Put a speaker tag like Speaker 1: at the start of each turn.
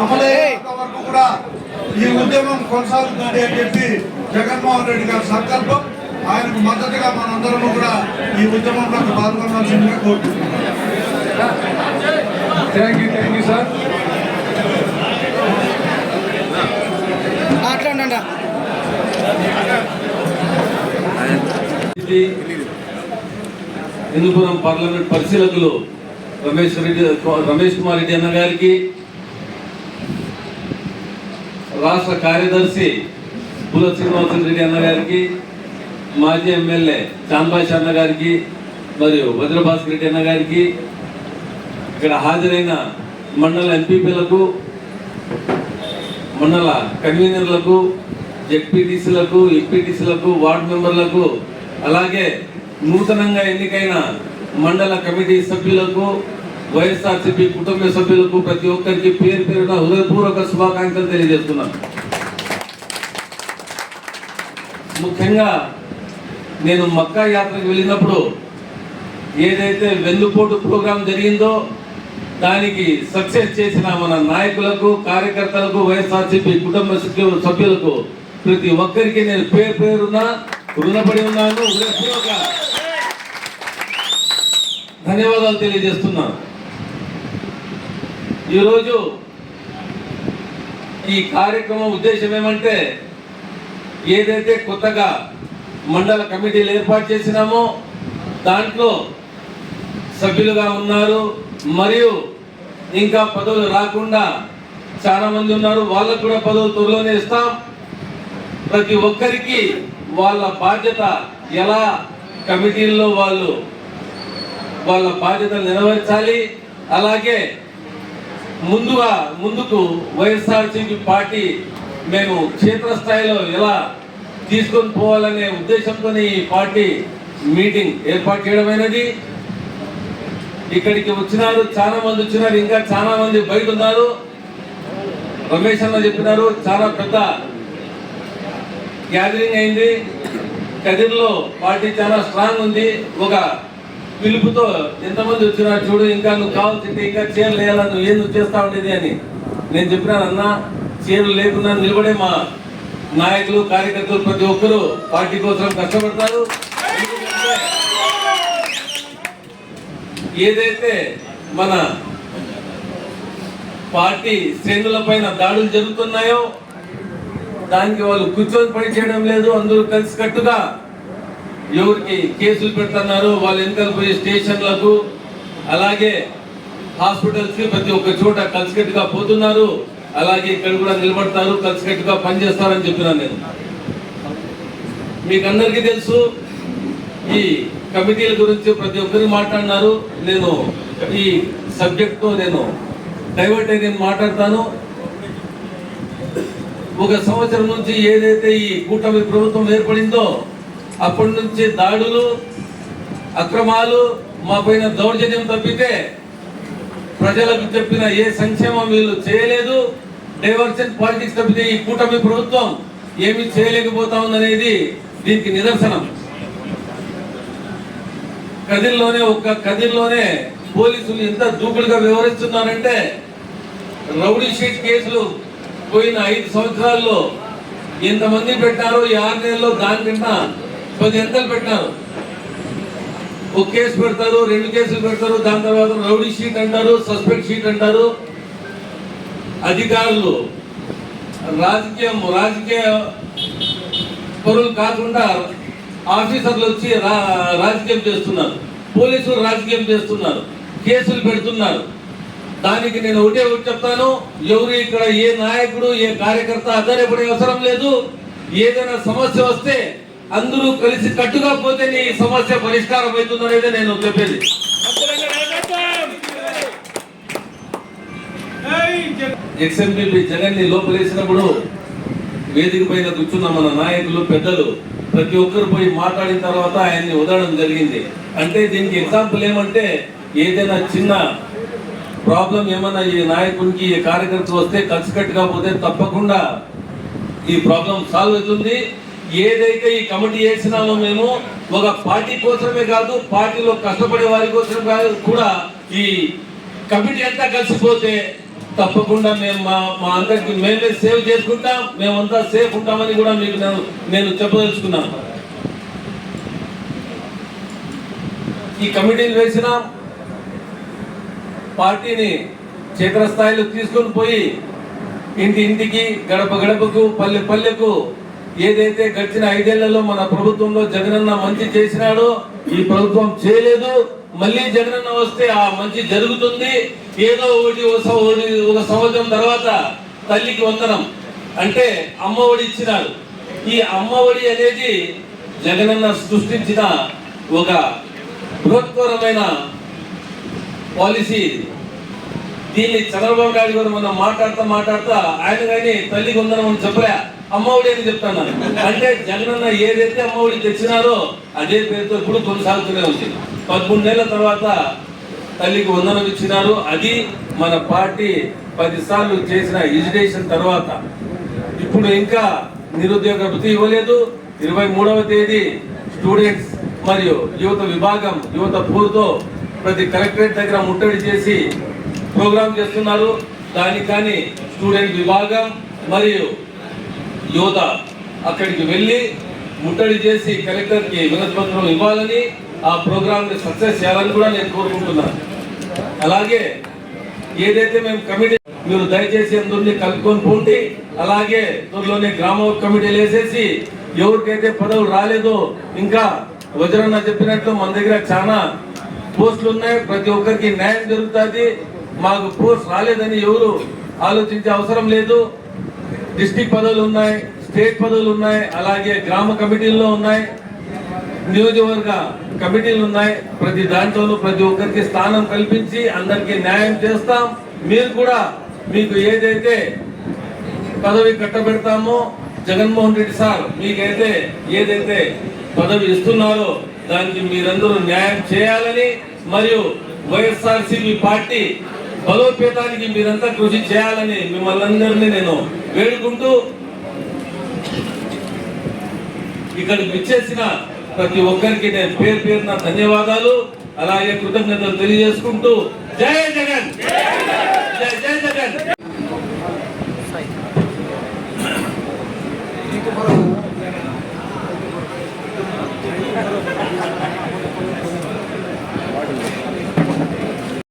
Speaker 1: అమలయ్యేంత వరకు కూడా ఈ ఉద్యమం కొనసాగుతుంది అని చెప్పి జగన్మోహన్ రెడ్డి గారి సంకల్పం. ఆయనకు మద్దతుగా మనందరం కూడా ఈ ఉద్యమంలో పాల్గొనాల్సిందిగా కోరుతున్నాం.
Speaker 2: Thank you sir.
Speaker 3: Hindupuram parliament పరిశీలకులు రమేష్ కుమార్ రెడ్డి అన్న గారికి, రాష్ట్ర కార్యదర్శి పుల శ్రీనివాసన్ రెడ్డి అన్న గారికి, మాజీ ఎమ్మెల్యే చాంబాష్ అన్న గారికి మరియు వజ్రభాస్కర్ రెడ్డి అన్న గారికి, ఇక్కడ హాజరైన మండల ఎంపీపీలకు, మండల కన్వీనర్లకు, జెడ్పీటీసీలకు, ఎంపీటీసీలకు, వార్డు మెంబర్లకు, అలాగే నూతనంగా ఎన్నికైన మండల కమిటీ సభ్యులకు, వైఎస్ఆర్సీపీ కుటుంబ సభ్యులకు ప్రతి ఒక్కరికి పేరు పేరున హృదయపూర్వక శుభాకాంక్షలు తెలియజేస్తున్నాను. ముఖ్యంగా నేను మక్కా యాత్రకు వెళ్ళినప్పుడు ఏదైతే వెన్నుపోటు ప్రోగ్రాం జరిగిందో దానికి సక్సెస్ చేసిన మన నాయకులకు, కార్యకర్తలకు, వైఎస్ఆర్సీపీ కుటుంబ సభ్యులకు ప్రతి ఒక్కరికి నేను పేరు పేరున రుణపడి ఉన్నాను. ధన్యవాదాలు తెలియజేస్తున్నాను. ఈరోజు ఈ కార్యక్రమం ఉద్దేశం ఏమంటే, ఏదైతే కొత్తగా మండల కమిటీలు ఏర్పాటు చేసినామో దాంట్లో సభ్యులుగా ఉన్నారు, మరియు ఇంకా పదవులు రాకుండా చాలా మంది ఉన్నారు. వాళ్ళకు కూడా పదవులు త్వరలోనే ఇస్తాం. ప్రతి ఒక్కరికి వాళ్ళ బాధ్యత ఎలా కమిటీల్లో వాళ్ళు వాళ్ళ బాధ్యతలు నెరవేర్చాలి. అలాగే ముందుకు వైఎస్ఆర్సీపీ పార్టీ మేము క్షేత్రస్థాయిలో ఎలా తీసుకొని పోవాలనే ఉద్దేశంతో ఈ పార్టీ మీటింగ్ ఏర్పాటు చేయడమైనది. ఇక్కడికి వచ్చినారు, చాలా మంది వచ్చినారు, ఇంకా చాలా మంది బయట ఉన్నారు. రమేష్ అన్న చెప్పినారు, చాలా పెద్ద గ్యాదరింగ్ అయింది. కదిర్లో పార్టీ చాలా స్ట్రాంగ్ ఉంది. ఒక పిలుపుతో ఎంతమంది వచ్చినారు చూడు, ఇంకా నువ్వు కావాల్సింటే ఇంకా చీరలు వేయాలా, నువ్వు ఏం నువ్వు చేస్తా ఉండేది అని నేను చెప్పినాను. అన్న, చీరలు లేకుండా నిలబడే మా నాయకులు, కార్యకర్తలు ప్రతి ఒక్కరూ పార్టీ కోసం కష్టపడతారు. ఏదైతే మన పార్టీ శ్రేణుల పైన దాడులు జరుగుతున్నాయో దానికి వాళ్ళు కూర్చొని పని చేయడం లేదు. అందరూ కలిసికట్టుగా ఎవరికి కేసులు పెడుతున్నారు, వాళ్ళు వెనకాల పోయే స్టేషన్లకు, అలాగే హాస్పిటల్స్ కి ప్రతి ఒక్క చోట కలిసికట్టుగా పోతున్నారు. అలాగే ఇక్కడ కూడా నిలబడతారు, కలిసికట్టుగా పనిచేస్తారని చెప్పినాను నేను. మీకు అందరికీ తెలుసు, ఈ కమిటీల గురించి ప్రతి ఒక్కరికి మాట్లాడినారు. నేను ఈ సబ్జెక్ట్ తో నేను డైవర్ట్ అయి నేను మాట్లాడతాను. ఒక సంవత్సరం నుంచి ఏదైతే ఈ కూటమి ప్రభుత్వం ఏర్పడిందో అప్పటి నుంచి దాడులు, అక్రమాలు, మా పైన దౌర్జన్యం తప్పితే ప్రజలకు చెప్పిన ఏ సంక్షేమం వీళ్ళు చేయలేదు. డైవర్షన్ పాలిటిక్స్ తప్పితే ఈ కూటమి ప్రభుత్వం ఏమి చేయలేకపోతా ఉందనేది దీనికి నిదర్శనం. కదిర్లోనే పోలీసులు ఎంత దూకుడుగా వ్యవహరిస్తున్నారంటే, రౌడీ షీట్ కేసులు పోయిన 5 సంవత్సరాల్లో ఎంతమంది పెట్టారో, 6 నెలల్లో దానికన్నా 10 ఎంతలు పెట్టారు. ఒక కేసు పెడతారు, 2 కేసులు పెడతారు, దాని తర్వాత రౌడీ షీట్ అంటారు, సస్పెక్ట్ షీట్ అంటారు. అధికారులు రాజకీయ పరులు కాకుండా ఆఫీసర్లు వచ్చి రాజకీయం చేస్తున్నారు, పోలీసులు రాజకీయం చేస్తున్నారు, కేసులు పెడుతున్నారు. దానికి నేను ఒకటి చెప్తాను, ఎవరు ఇక్కడ ఏ నాయకుడు, ఏ కార్యకర్త అద్దరేపడే అవసరం లేదు. ఏదైనా సమస్య వస్తే అందరూ కలిసి కట్టుగా పోతేనే ఈ సమస్య పరిష్కారం అవుతుందనేది నేను చెప్పేది. ఎక్స్ఎంపీ జగన్ ని లోపలేసినప్పుడు వేదిక పైన కూర్చున్న మన నాయకులు, పెద్దలు ప్రతి ఒక్కరు పోయి మాట్లాడిన తర్వాత ఆయన్ని వదలడం జరిగింది. అంటే దీనికి ఎగ్జాంపుల్ ఏమంటే, ఏదైనా చిన్న ప్రాబ్లం ఏమన్నా ఈ నాయకునికి, ఈ కార్యకర్త వస్తే కలిసికట్టుగా పోతే తప్పకుండా ఈ ప్రాబ్లం సాల్వ్ అవుతుంది. ఏదైతే ఈ కమిటీ చేసినామో మేము ఒక పార్టీ కోసమే కాదు, పార్టీలో కష్టపడే వారి కోసం కూడా ఈ కమిటీ అంతా కలిసిపోతే తప్పకుండా మేము మా అందరికి మేమే సేవ్ చేసుకుంటాం, మేమంతా సేఫ్ ఉంటామని కూడా మీకు నేను చెప్పదలుచుకున్నాను. ఈ కమిటీలు వేసిన పార్టీని క్షేత్రస్థాయిలో తీసుకొని పోయి ఇంటికి గడప గడపకు పల్లె పల్లెకు ఏదైతే గడిచిన 5 ఏళ్లలో మన ప్రభుత్వంలో జగనన్న మంచి చేసినాడో ఈ ప్రభుత్వం చేయలేదు. మళ్ళీ జగనన్న వస్తే ఆ మంచి జరుగుతుంది. ఏదో ఒక సంవత్సరం తర్వాత తల్లికి వందనం అంటే అమ్మఒడి ఇచ్చినాడు. ఈ అమ్మఒడి అనేది జగనన్న సృష్టించిన ఒక బృహత్కరమైన పాలసీ. దీన్ని చంద్రబాబు నాయుడు గారు మనం మాట్లాడుతా ఆయన కానీ తల్లికి వందనం అని చెప్పలే, అమ్మఒడి అని చెప్తాను. అంటే జగనన్న ఏదైతే అమ్మఒడి తెచ్చినారో అదే పేరుతో ఇప్పుడు కొనసాగుతూనే ఉంది. 13 నెలల తర్వాత తల్లికి వందనం ఇచ్చినారు. అది మన పార్టీ 10 సార్లు చేసిన ఎడ్యుకేషన్ తర్వాత. ఇప్పుడు ఇంకా నిరుద్యోగ వృత్తి ఇవ్వలేదు. 23వ తేదీ స్టూడెంట్స్ మరియు యువత విభాగం యువత పూర్తో ప్రతి కలెక్టరేట్ దగ్గర ముట్టడి చేసి ప్రోగ్రాం చేస్తున్నారు. దానికి కానీ స్టూడెంట్ విభాగం మరియు యువత అక్కడికి వెళ్ళి ముట్టడి చేసి కలెక్టర్కి వినతి పత్రం ఇవ్వాలని, ఆ ప్రోగ్రామ్ని సక్సెస్ చేయాలని కూడా నేను కోరుకుంటున్నాను. అలాగే ఏదైతే మేము కమిటీ మీరు దయచేసి అందరినీ కలుపుకొని పోండి. అలాగే త్వరలోనే గ్రామ కమిటీలు వేసేసి ఎవరికైతే పదవులు రాలేదో ఇంకా వజ్రన్న చెప్పినట్లు మన దగ్గర చాలా పోస్టులు ఉన్నాయి. ప్రతి ఒక్కరికి న్యాయం జరుగుతుంది. మాకు పోస్ట్ రాలేదని ఎవరు ఆలోచించే అవసరం లేదు. డిస్ట్రిక్ట్ పదవులు ఉన్నాయి, స్టేట్ పదవులు ఉన్నాయి, అలాగే గ్రామ కమిటీల్లో ఉన్నాయి, నియోజకవర్గ కమిటీలు ఉన్నాయి. ప్రతి దాంట్లోనూ ప్రతి ఒక్కరికి స్థానం కల్పించి అందరికీ న్యాయం చేస్తాం. మీరు కూడా మీకు ఏదైతే పదవి కట్టబెడతామో జగన్మోహన్ రెడ్డి సార్ మీకైతే ఏదైతే పదవి ఇస్తున్నారో దానికి మీరందరూ న్యాయం చేయాలని మరియు వైఎస్ఆర్సీపీ పార్టీ బలోపేతానికి మీరంతా కృషి చేయాలని మిమ్మల్ని అందరినీ నేను వేడుకుంటూ ఇక్కడికి విచ్చేసిన ప్రతి ఒక్కరికి నేను పేరున ధన్యవాదాలు అలాగే కృతజ్ఞతలు తెలియజేసుకుంటూ జై జగన్, జై జై జగన్.